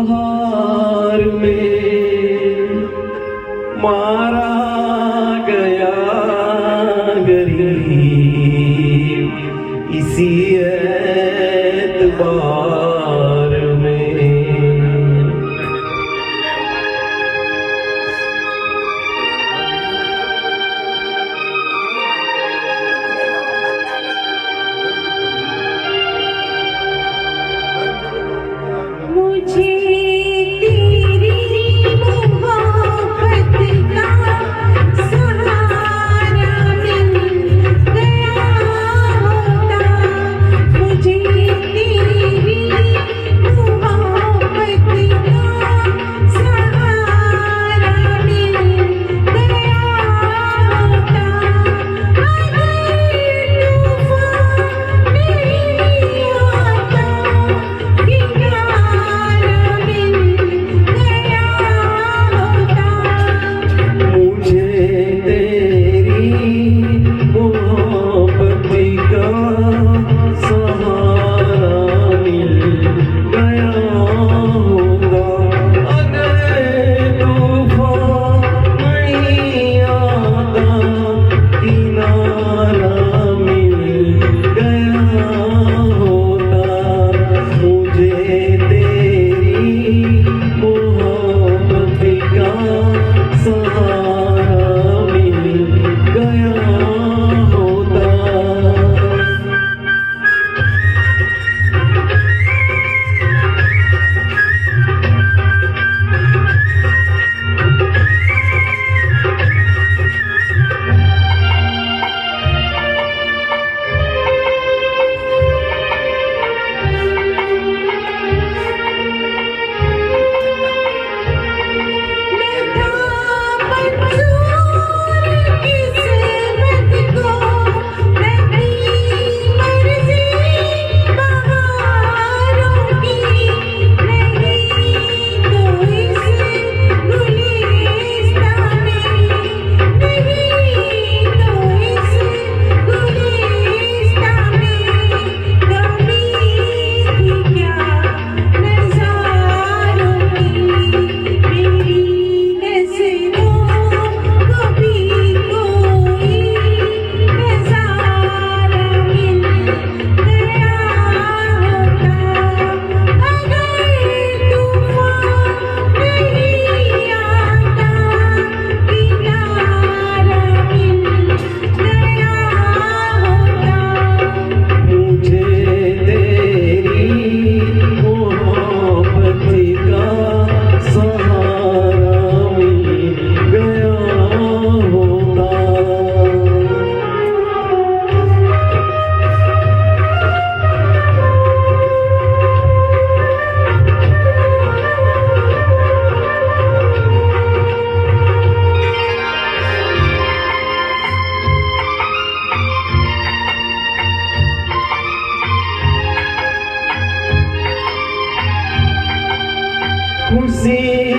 बहार में मारा गया गरीब इसी एतबार में। मुझे तेरी मोहब्बत का सहारा मिल गया होता। मुझे तेरी मोहब्बत का सहारा मिल गया होता। अगर तूफान नहीं आता किनारा मिल गया होता। मुझे तेरी मोहब्बत का सहारा मिल गया होगा। अगर तूफान नहीं आता किनारा मिल गया होता। मुझे तेरी मोहब्बत का सहारा मिल गया होता। मैं था मंजूर किस्मत को मेरी मर्जी बहारों की। नहीं तो इस गुलिस्तान में, नहीं तो इस गुलिस्तान में कमी थी क्या नज़ारों की। मेरी नज़रों को भी कोई नज़ारा मिल गया होता। अगर तूफान नहीं आता किनारा मिल गया होता। मुझे तेरी मोहब्बत का सहारा मिल गया होता। खुशी